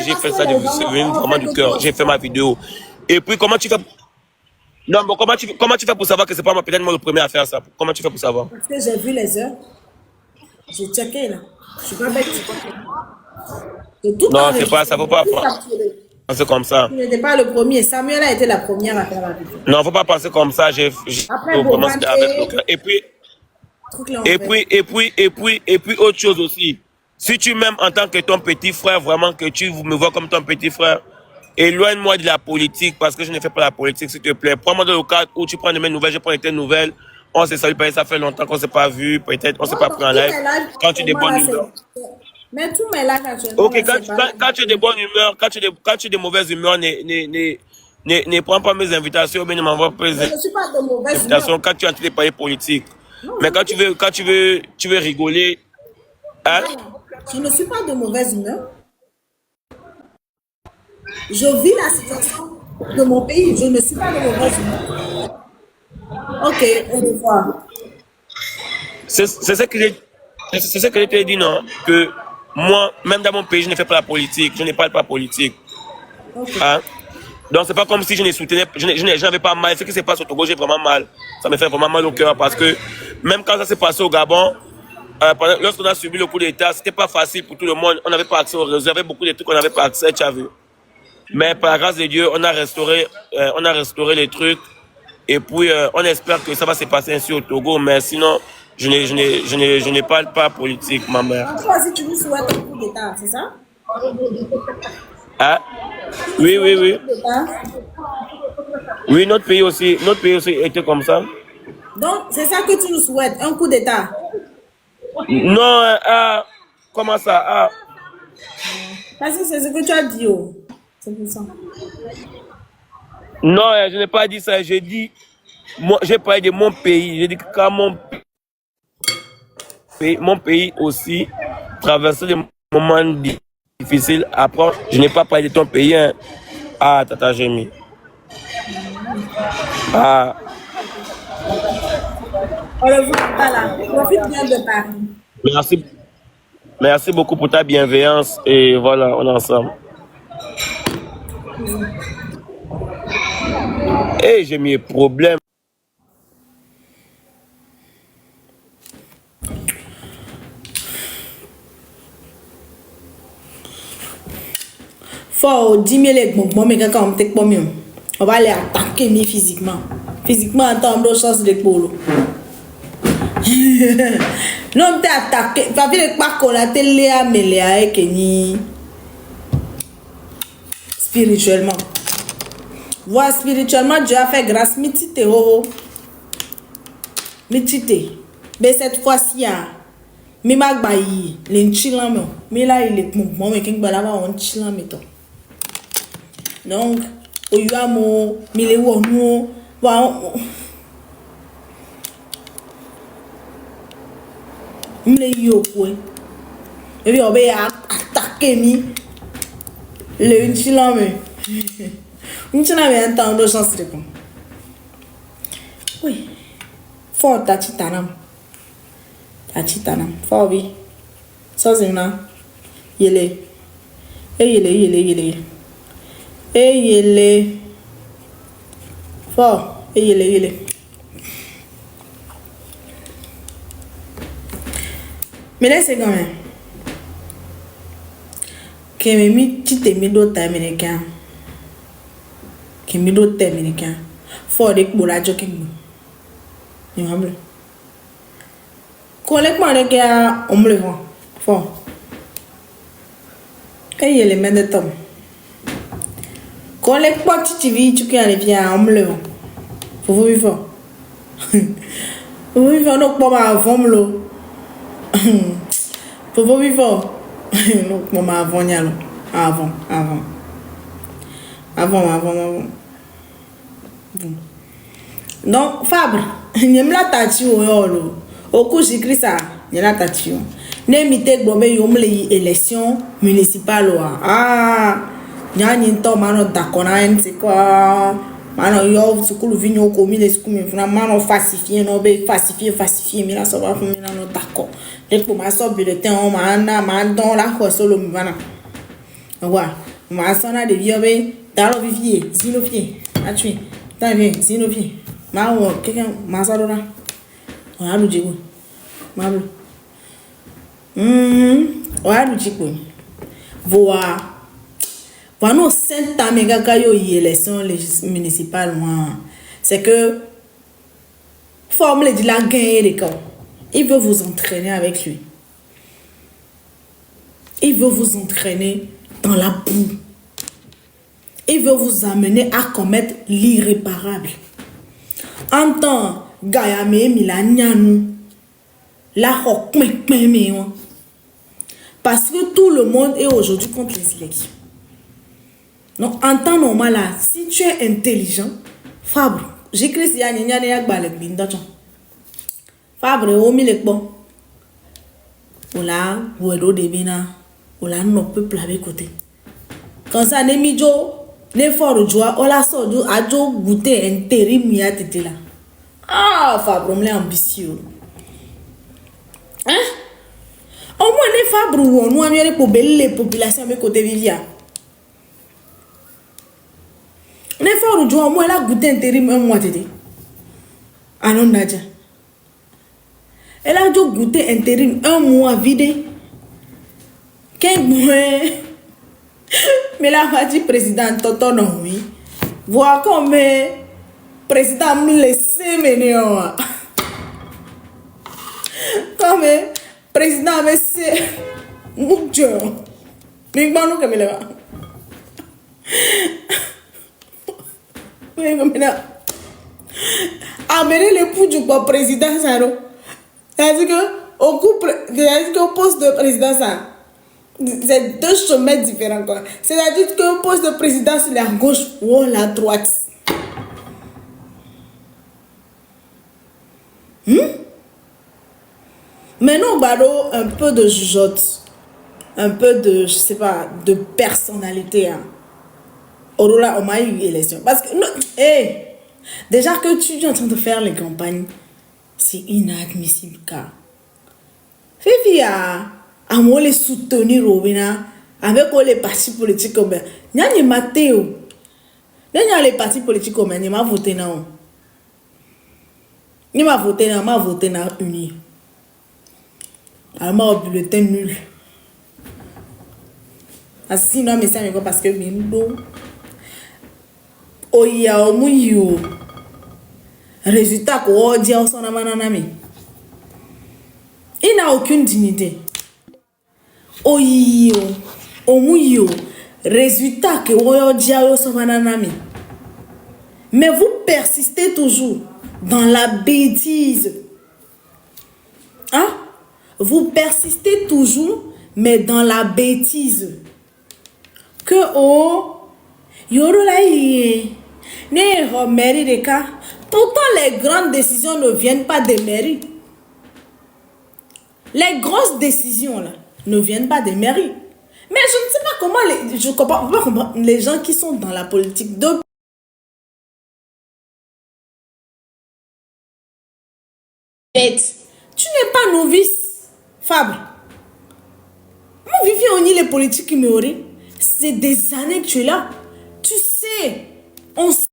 j'ai fait ça de vraiment du cœur. J'ai fait ma vidéo. Et puis, comment tu fais? Non, bon, comment tu fais pour savoir que c'est pas moi, peut-être moi le premier à faire ça? Comment tu fais pour savoir? Parce que j'ai vu les heures. J'ai checké là. Je suis pas bête, c'est pas que. J'ai tout Non, c'est pas enregistré. ça, faut pas J'ai tout capturé. penser comme ça. Tu n'étais pas le premier. Samuel a été la première à faire la vidéo. Non, faut pas penser comme ça. J'ai Après, bon, vraiment c'était avec le cœur. truc là, en fait. Et puis, autre chose aussi. Si tu m'aimes en tant que ton petit frère, vraiment que tu me vois comme ton petit frère, éloigne-moi de la politique parce que je ne fais pas la politique, s'il te plaît. Prends-moi dans le cadre où tu prends de mes nouvelles, je prends de tes nouvelles. On s'est salué, ça fait longtemps qu'on ne s'est pas vu, peut-être on ne s'est pas pris en live. Quand tu es de bonne humeur. Mais tous mes lives actuellement. Ok, quand tu es de bonne humeur, quand tu es de mauvaise humeur, ne prends pas mes invitations, mais ne m'envoie pas Je ne suis pas de mauvaise invitations humeur. quand tu es en train de parler politique. Mais quand tu veux rigoler, hein? Je ne suis pas de mauvaise humeur. Je vis la situation de mon pays. Je ne suis pas de mauvaise humeur. Ok, on va voir. C'est ce que je t'ai dit, non? Que moi, même dans mon pays, je ne fais pas la politique. Je ne parle pas politique. Okay. Hein? Donc, c'est pas comme si je ne soutenais, je n'avais pas mal. Ce qui se passe au Togo, j'ai vraiment mal. Ça me fait vraiment mal au cœur parce que même quand ça s'est passé au Gabon, lorsqu'on a subi le coup d'État, c'était pas facile pour tout le monde. On n'avait pas accès aux réseaux. Il y avait beaucoup de trucs qu'on n'avait pas accès, tu as vu. Mais par la grâce de Dieu, on a restauré les trucs. Et puis, on espère que ça va se passer ainsi au Togo. Mais sinon, je ne parle pas politique, ma mère. Toi aussi, tu nous souhaites un coup d'État, c'est ça? Ah, oui. Oui, notre pays aussi était comme ça. Donc, c'est ça que tu nous souhaites, un coup d'État? Non, comment ça? Parce que c'est ce que tu as dit, oh. C'est pour ça. Non, je n'ai pas dit ça. J'ai dit, j'ai parlé de mon pays. J'ai dit que quand mon pays aussi traversait des moments difficiles. Après, je n'ai pas parlé de ton pays. Hein. Ah, Tata Jémi. Ah. On le voit pas là. Profite bien de Paris. Merci beaucoup pour ta bienveillance. Et voilà, on est ensemble. Et j'ai mis un problème. Faut 10 000 bon, mais quand on te mieux, on va les attaquer physiquement. Physiquement, en termes de chance de polo. Non, t'es attaqué. Pas vu pas qu'on a télé à Méléa et Kenny. Spirituellement. Voir spirituellement, Dieu a fait grâce. Mitite, oh. Mitite. Mais cette fois-ci, mais ma bayi, l'enchilam, mais là, il est bon, mais qu'il va l'avoir un chilam, mettons. Donc, au yamo, mille wonu, mille yokwe. Et puis, on va attaquer mi le chilame. Une chilame un temps de chance de con. Oui, fort tachitanam. Tachitanam, fort oui. Ça c'est là. Yele. Yele. Eyele. Fort. Eyele. Mais là, c'est quand même. Que me mi chite mi do ta américain. Que mi do ta américain. Fort de bola joking. Ni humble. Collègue moi de gars, on me le voit. Fort. Eyele men de tom. Quand les potes tu vis, tu peux aller bien, on me le faut vous vivre. Vous vivez donc pas avant me faut vous vivre. Donc maman avant n'y allons. Avant. Donc Fabre, n'y me la tati au yolo. Au coup j'écris ça, n'y la tati. N'imite bombe yom les élections municipales. Nyani to mano dakona c'est quoi mano yo sukulu vinyo komi les sukulu vraiment falsifié no be falsifié mais là ça va pour moi non d'accord et pour ma so bulletin on m'a don la ko solo mi bana Ouais, ma sonna de vieux, dans le vivier, zinofié, a tué. T'as bien, zinofié. Ma ou, quelqu'un, ma salona. On a le digo. Ma bleu. On a le digo. Voilà. Voilà, nous, 5 ans, méga caillou, élection municipale, moi. C'est que, forme de la gagner les corps. Il veut vous entraîner avec lui. Il veut vous entraîner dans la boue. Il veut vous amener à commettre l'irréparable. En tant Gayame Milanianou, la parce que tout le monde est aujourd'hui contre les élections. Donc, en temps normal, là, si tu es intelligent, Fabre, j'écris si y a Fabre, au milieu, bon. Ola, Bouedo de Bina, Ola, non, peuple avec côté. Quand ça n'est mis jo, n'est fort joie, Ola sort jo, a jo goûté un terrible miat était là. Ah, Fabre, on l'est ambitieux. Hein? Au moins, les Fabre, on a mis pour belle les populations avec côté Vivia. Les fort joie, au moins, elle a goûté un terrible un mois t'était. Ah non, Nadja. Elle a dû goûter intérim un mois vide. Quel mois? Mais la partie président Toto non oui. Voir comme président me laisse mener. Comme président me laisse mucho. Mais bon nous comme il va. Mais comme il a. Amener les poules du président Saro. C'est-à-dire qu'au poste de président, c'est 2 chemins différents. C'est-à-dire qu'au poste de président, c'est la gauche ou la droite. Maintenant, Baro, un peu de jugeote, un peu de, je sais pas, de personnalité. Hein. Aurora, on m'a eu élection. Parce que, non, hey, déjà que tu es en train de faire les campagnes, c'est inadmissible car Fifi a moi les soutenir avec les partis politiques comme Nya ni Matteo Nya les partis politiques comme ni m'a voté non ni m'a voté na uni alors ma bulletin nul asi non mais ça me parce que mindo oya omuyo résultat quoi dit on s'en a mananami. Il n'a aucune dignité. Oyo, omuyo, résultat que on dit on s'en mananami. Mais vous persistez toujours dans la bêtise. Hein? Vous persistez toujours, mais dans la bêtise. Que oh, yorolaïe, ne remeri de cas. Pourtant, les grandes décisions ne viennent pas des mairies. Les grosses décisions là, ne viennent pas des mairies. Mais je ne sais pas comment je comprends pas comment les gens qui sont dans la politique de bête. Tu n'es pas novice, Fabre. Moi, Vivian, on y les politiques qui me c'est des années que tu es là. Tu sais, on sait.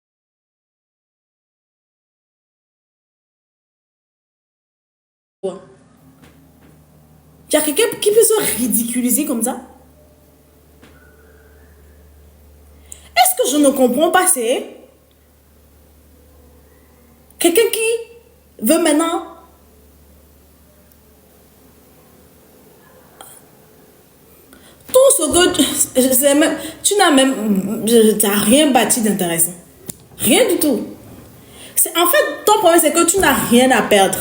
Il y a quelqu'un qui peut se ridiculiser comme ça? Est-ce que je ne comprends pas, c'est quelqu'un qui veut maintenant tout ce que je sais même, tu n'as rien bâti d'intéressant. Rien du tout. En fait, ton problème, c'est que tu n'as rien à perdre.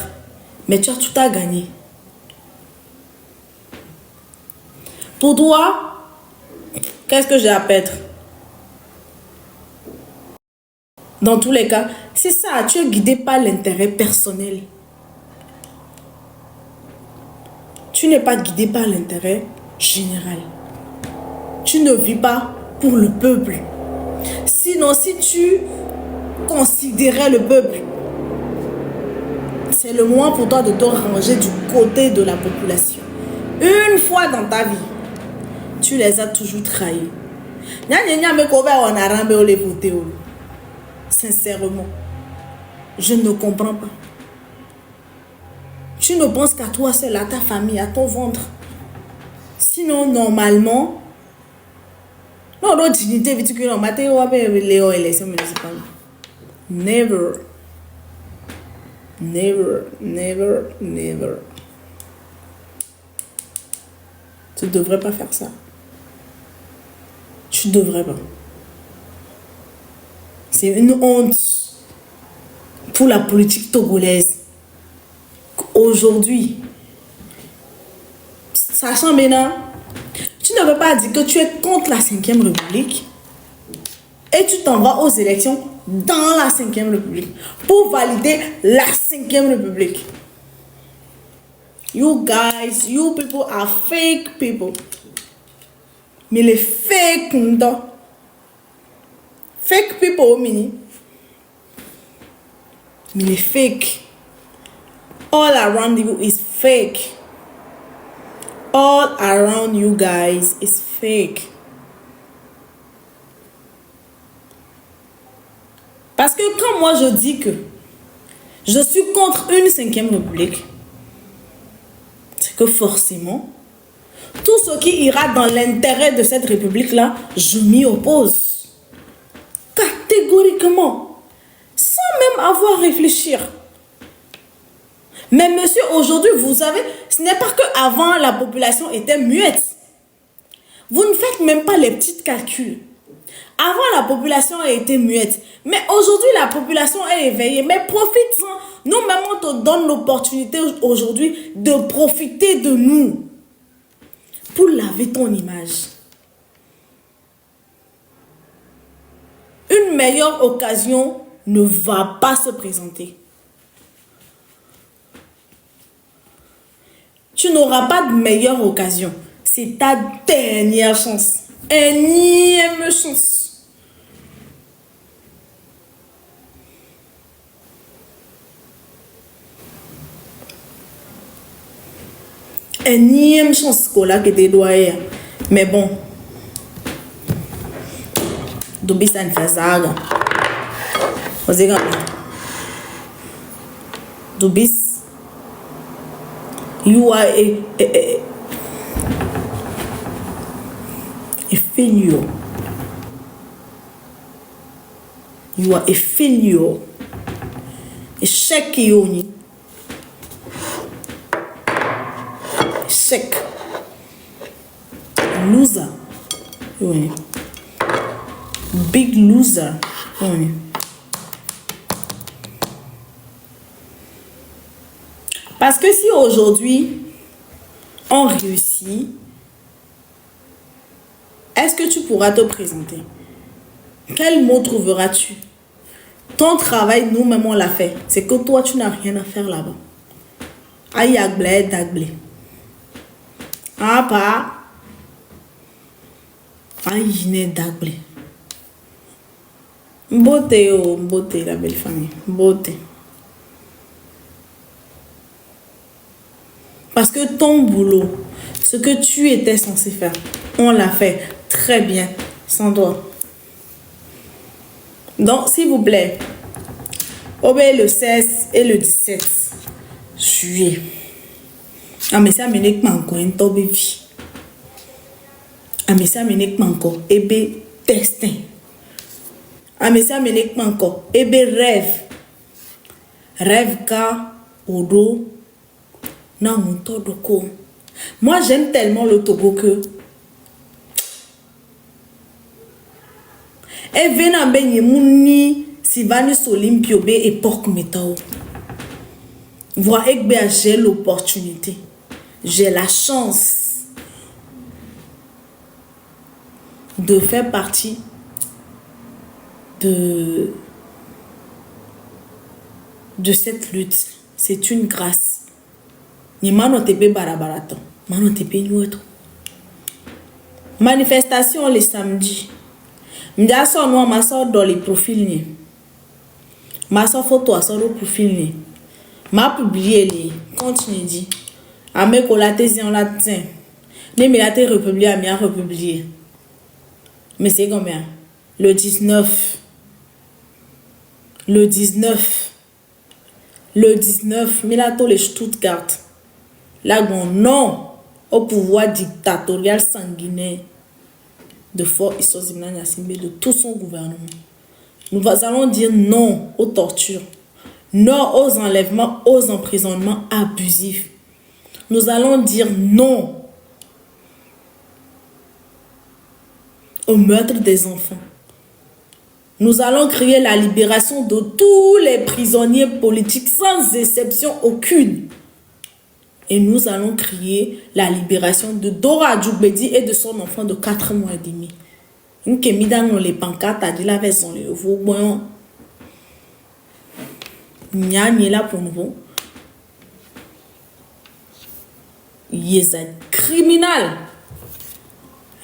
Mais tu as tout à gagner. Pour toi, qu'est-ce que j'ai à perdre? Dans tous les cas, c'est ça, tu es guidé par l'intérêt personnel. Tu n'es pas guidé par l'intérêt général. Tu ne vis pas pour le peuple. Sinon, si tu considérais le peuple, c'est le moment pour toi de te ranger du côté de la population. Une fois dans ta vie. Tu les as toujours trahis. On a rambé les voter. Sincèrement, je ne comprends pas. Tu ne penses qu'à toi seul, à ta famille, à ton ventre. Sinon, normalement, non, non, dignité, viticule, on m'a dit, Léo, élection municipale. Never. Never, never, never. Tu ne devrais pas faire ça. Tu ne devrais pas. C'est une honte pour la politique togolaise. Aujourd'hui, sachant maintenant, tu ne veux pas dire que tu es contre la 5e République et tu t'en vas aux élections dans la 5e République pour valider la 5e République. You guys, you people are fake people. Mais les fake, fake people, mini. Mais les fake. All around you is fake. All around you guys is fake. Parce que quand moi je dis que je suis contre une 5e République, c'est que forcément, tout ce qui ira dans l'intérêt de cette République-là, je m'y oppose. Catégoriquement. Sans même avoir à réfléchir. Mais monsieur, aujourd'hui, vous savez, ce n'est pas qu'avant la population était muette. Vous ne faites même pas les petits calculs. Avant, la population a été muette. Mais aujourd'hui, la population est éveillée. Mais profite-en. Nous-mêmes, on te donne l'opportunité aujourd'hui de profiter de nous pour laver ton image. Une meilleure occasion ne va pas se présenter. Tu n'auras pas de meilleure occasion. C'est ta dernière chance. Énième chance. Énième chance que tu dois. Mais bon. Dobis ça ne fait ça. Dobis. You are a failure. You are a failure. Échec yoni. Échec. Loser. Oui. Big loser. Oui. Parce que si aujourd'hui, on réussit, est-ce que tu pourras te présenter? Quel mot trouveras-tu? Ton travail, nous-mêmes, on l'a fait. C'est que toi, tu n'as rien à faire là-bas. Aïe, agblé, dagblé. Ah, pas. Aïe, n'est dagblé. Beauté, oh, beauté, la belle famille. Beauté. Parce que ton boulot, ce que tu étais censé faire, on l'a fait très bien, sans toi. Donc, s'il vous plaît, le 16 et le 17 juillet. Ah, mais ça m'énerve encore un tobe vie. Ah, mais ça m'énerve encore. Ebe destin. Ah, mais ça m'énerve encore. Ebe rêve. Rêve ka odo. Non, mon Togo. Moi, j'aime tellement le Togo que. Et venant benye mouni Sivani Solim Piobe et Pork Metao. Voyez que j'ai l'opportunité. J'ai la chance de faire partie de cette lutte. C'est une grâce. Ni mano tepe barabarato, mano tepe nyueto. Manifestation le samedi. M'dia so no ma so dans les profils ni. Ma so photo a so le profil ni. Ma publié li, continue dit. Ame ko la tesi on la tien. Mais il a été republié, il a republié. Mais c'est combien? Le 19. Le 19. Le 19. Mais là, tous les Stuttgart. Là, bon, non. Au pouvoir dictatorial sanguinaire de Fort Issosimna Gnassingbé, de tout son gouvernement. Nous allons dire non aux tortures. Non aux enlèvements, aux emprisonnements abusifs. Nous allons dire non au meurtre des enfants. Nous allons créer la libération de tous les prisonniers politiques sans exception aucune. Et nous allons créer la libération de Dora Djoubedi et de son enfant de 4 mois et demi. Nous qui mis dans les pancartes à dire la version le vous bon. Nya ni là pour nous. Ils sont criminels.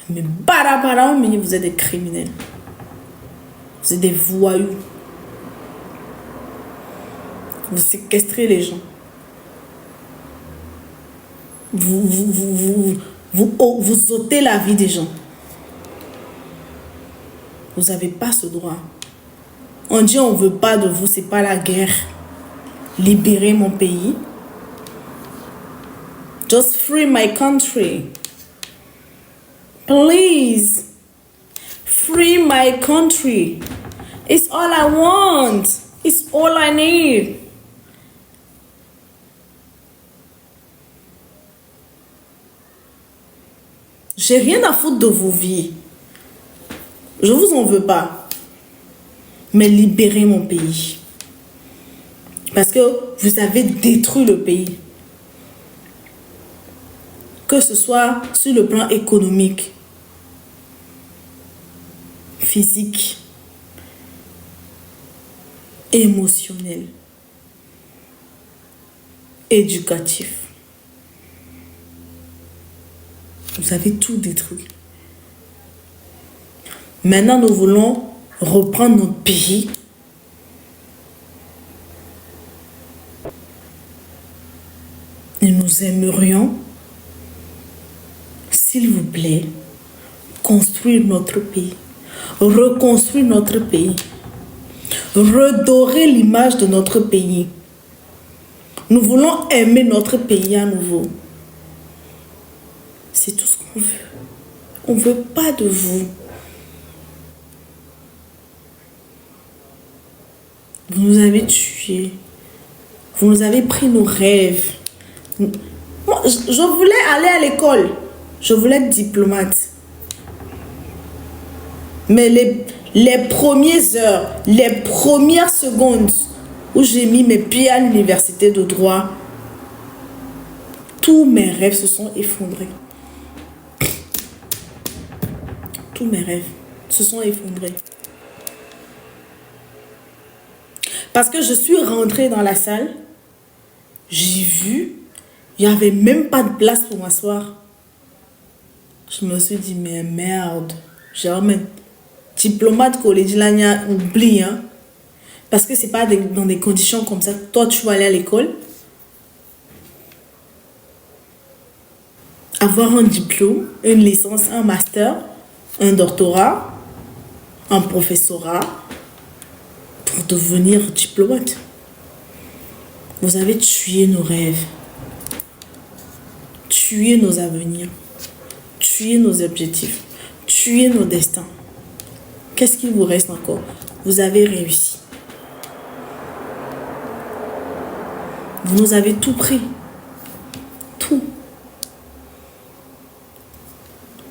Mais barabara, mais vous êtes des criminels. Vous êtes des voyous. Vous séquestrez les gens. Vous ôtez la vie des gens. Vous n'avez pas ce droit. On dit on ne veut pas de vous, c'est pas la guerre. Libérez mon pays. Just free my country. Please. Free my country. It's all I want. It's all I need. J'ai rien à foutre de vos vies. Je vous en veux pas. Mais libérez mon pays. Parce que vous avez détruit le pays. Que ce soit sur le plan économique, physique, émotionnel, éducatif. Vous avez tout détruit. Maintenant, nous voulons reprendre notre pays. Et nous aimerions, s'il vous plaît, construire notre pays, reconstruire notre pays, redorer l'image de notre pays. Nous voulons aimer notre pays à nouveau. C'est tout ce qu'on veut. On ne veut pas de vous. Vous nous avez tués. Vous nous avez pris nos rêves. Moi, je voulais aller à l'école. Je voulais être diplomate. Mais les premières heures, les premières secondes où j'ai mis mes pieds à l'université de droit, tous mes rêves se sont effondrés. Tous mes rêves se sont effondrés. Parce que je suis rentrée dans la salle, j'ai vu, il n'y avait même pas de place pour m'asseoir. Je me suis dit, mais merde, j'ai remis diplomate collège là, oublie, hein. Parce que c'est pas dans des conditions comme ça. Toi, tu vas aller à l'école, avoir un diplôme, une licence, un master, un doctorat, un professorat, pour devenir diplomate. Vous avez tué nos rêves, tué nos avenirs, tué nos objectifs, tué nos destins. Qu'est-ce qu'il vous reste encore? Vous avez réussi. Vous nous avez tout pris. Tout.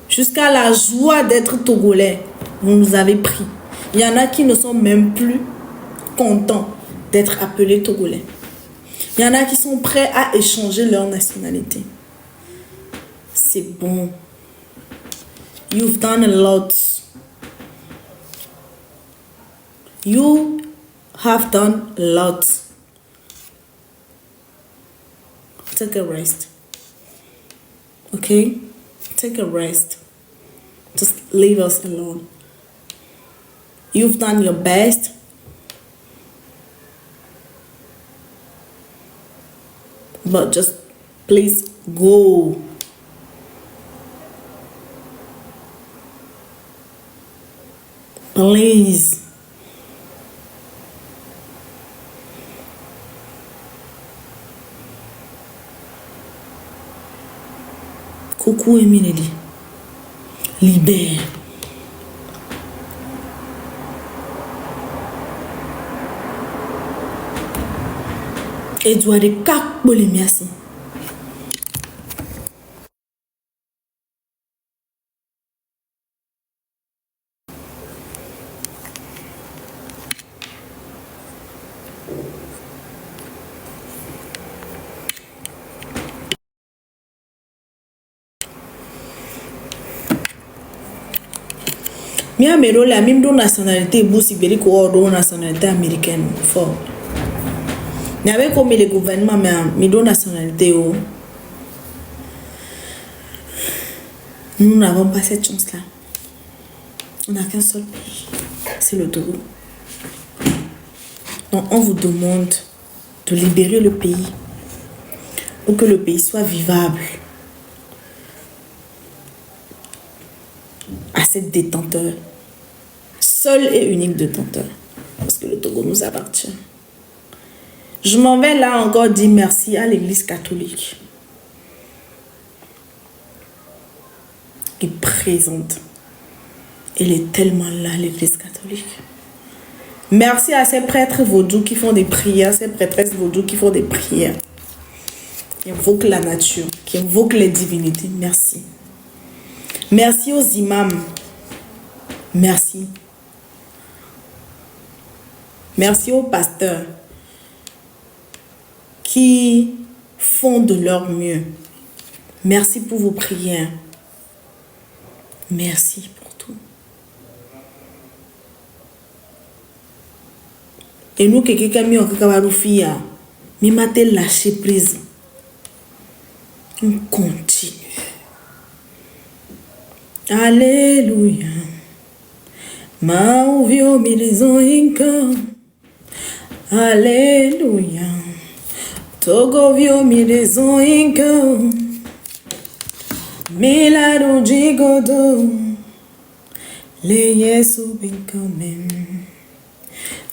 Jusqu'à la joie d'être Togolais, vous nous avez pris. Il y en a qui ne sont même plus contents d'être appelés Togolais. Il y en a qui sont prêts à échanger leur nationalité. C'est bon. You've done a lot. You have done a lot. Take a rest. Okay? Take a rest. Just leave us alone. You've done your best. But just please go. Please. Coucou Emily. Libère. Edouard de Kakbole, merci. Mia mero la même nationalité boussi beli ko nationalité américaine fort. N'avait comme le gouvernement mais do nationalité oh. Nous n'avons pas cette chance là. On n'a qu'un seul pays, c'est le Togo. Donc on vous demande de libérer le pays pour que le pays soit vivable à cette détenteur, seul et unique détenteur, parce que le Togo nous appartient. Je m'en vais là encore dire merci à l'Église catholique qui présente. Elle est tellement là, l'Église catholique. Merci à ces prêtres vaudous qui font des prières, ces prêtresses vaudous qui font des prières, qui invoquent la nature, qui invoquent les divinités. Merci. Merci aux imams. Merci. Merci aux pasteurs qui font de leur mieux. Merci pour vos prières. Merci pour tout. Et nous, quelqu'un qui a fait mais m'a lâché prise. On continue. Alléluia. Ma ouvio mi inca. Alléluia. Togo vio mi inca. Milaro jigodo. Le yesu binkamen.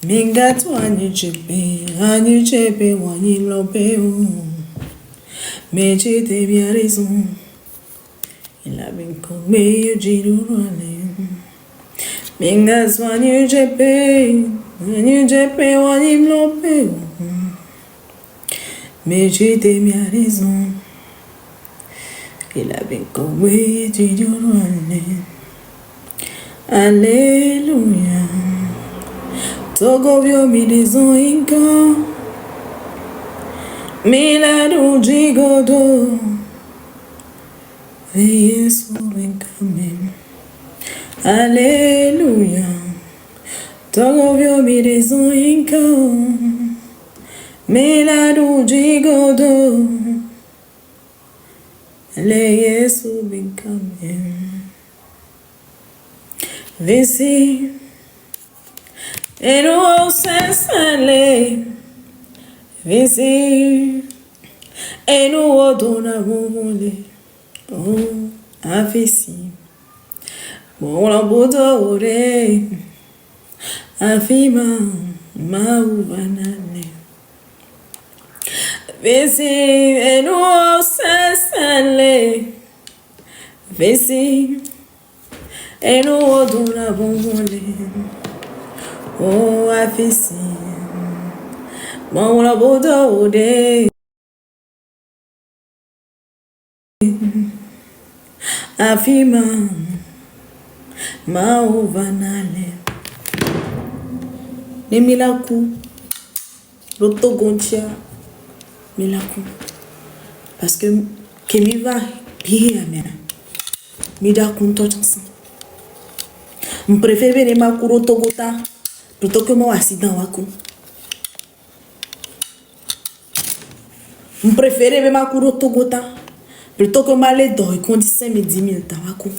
Mingato anyu chepe wani lopeo. Meche te bien raison. Il a bien comme eu girurale. Mingato anyu chepe wani lopeo. Meche te bien raison. Il a bien comme eu girurale. Alléluia. Togo vio mi inca. Milado jigodo. Yesu benkamen. Alléluia. Togo vio mi inca. Milado jigodo. Le Yesu benkamen. Vesi. Et nous s'installer, visi, et nous donnons voler, oh, avisi, bon la boudore, afima, ma ouvanane, visi, et nous s'installer, visi, et nous donnons voler. Oh, afisi, mon la boudore, afima, ma ouvanale. Ne milaku, l'auto gontia, milaku. Parce que, mi va bien, mi da kunto chanson. Je préfère venir ma cour Togota plutôt que mon accident wako. Je préfère venir ma cour Togota plutôt que m'aller dans les conditions de 10 000 wako.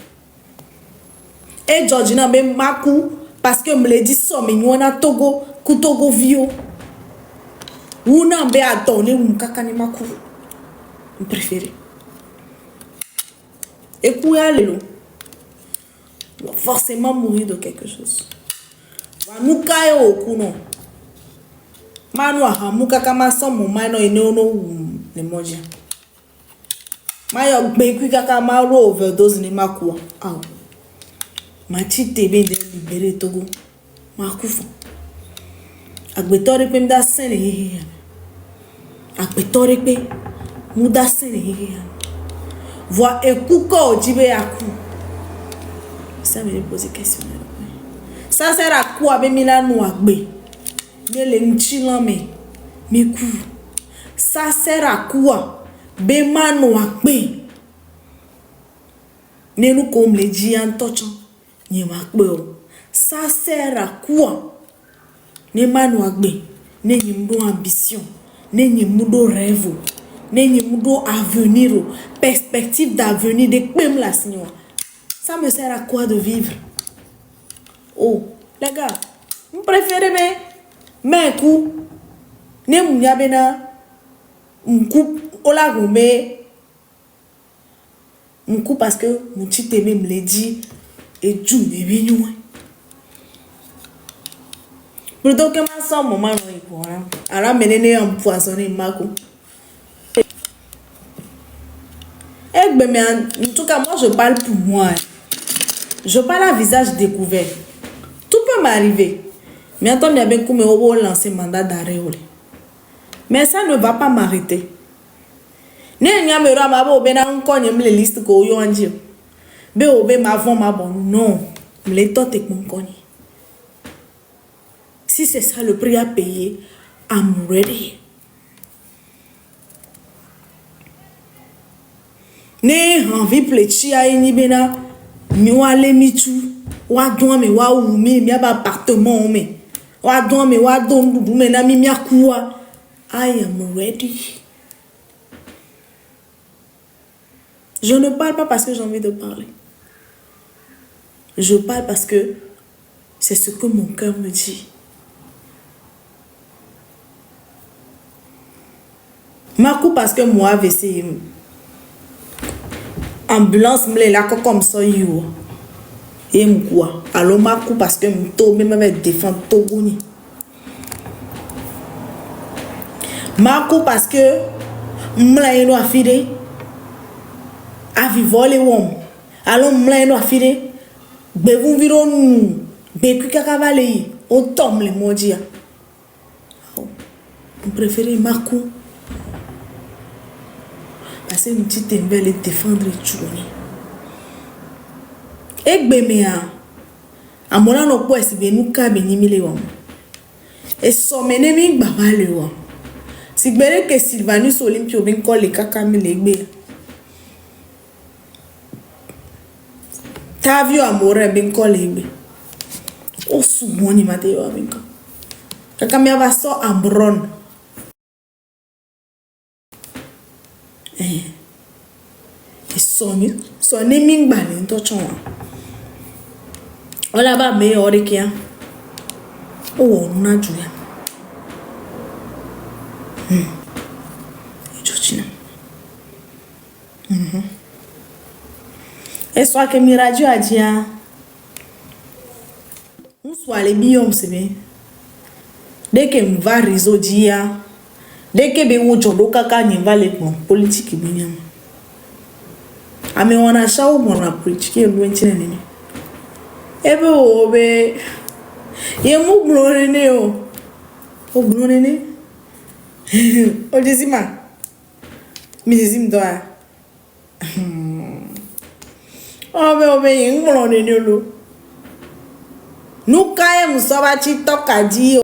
Et Georgina même ma cour parce que me le dit ça mais nous on a Togo ku Togo vio. Ou n'a be attendre ou m'kakane ma cour. Je préfère. Et pour aller là. Forcément mourir de quelque chose. nous caillons au cou non. Manu ahamuka kama somo mano enono le moja. Mayo gbeku kaka maro overdose ni makua. Aw. Machite be de libéré Togo. Makufa. Agbetore pe mda sene hehe. Agbetore pe muda sene hehe. Voi ekuko ojibe yaku. Ça me pose question. Ça sert à quoi be milanu agbe? Ne le nchilame me ku. Ça sert à quoi? Be manu agbe. Ne nous comme les dians touchant. Ni makbe. Ça sert à quoi? Ne manu agbe. Ne ni mdo ambition. Ne ni mdo rêve. Ne ni mdo avenir. Perspective d'avenir de pem la signora. Ça me sert à quoi de vivre? Oh, les gars, vous préférez mais coup, ne mounya bena, m'coupe, ola goumé, m'coupe parce que mon petit aimé me l'a dit, et tu me venu. Plutôt que ma soeur, maman, elle a mené un poissonné, ma coup. Eh ben, mais en tout cas, moi, je parle pour moi. Je parle à visage découvert. Tout peut m'arriver. Mais attends, bien comme on va lancer mandat d'arrêt. Mais ça ne va pas m'arrêter. Ne n'y a pas de raison ben on connaît les listes que vous avez dit. Ben on ben m'avons ma bonne non. Les taux est mon connaît. Si c'est ça le prix à payer, I'm ready. Ne envie plechi a ini bena mi wa le mi tu wa don me wa wu mi ba appartement me. Wa don me wa don du me na mi akua. I am ready. Je ne parle pas parce que j'ai envie de parler. Je parle parce que c'est ce que mon cœur me dit. Ma coup parce que moi AVC ambulance me là comme ça yo. Et quoi? Alors ma coup parce que me to même avec défendre Togo ni. Ma coup parce que m'la eno afide a vivre les hommes. Alors m'la eno afide be vous viro nous be ku kaka vale o tom le modia. Je préfère ma coup parce que une petite embelle défendre Tchouni. Et bemea a mon no po esi be nu ka be ni mile wam. Et so menemi baba le wam. Si gbere ke Sylvanus Olympio bin ko le kaka mi le gbe. Tavio amore bin ko le gbe. O su moni mate yo bin ko. Kaka mi ava so ambron. Sonho, só nem me embale, então tchau. Olha ba me ore que é. Oh, não ajuda. Jutina. É só que me radio adia. Soit les biom c'est bien. Dès que me va réseau dia, dès que be wo jodo kaka ni va le politique binyam. Ame wana shawo mona preach ke lu entine nini. Ebe obe ye mu glore ne o. O glore ne. O dizima. Mi dizim doa. Obe ye glore ne lo. Nu kaye musoba chi toka di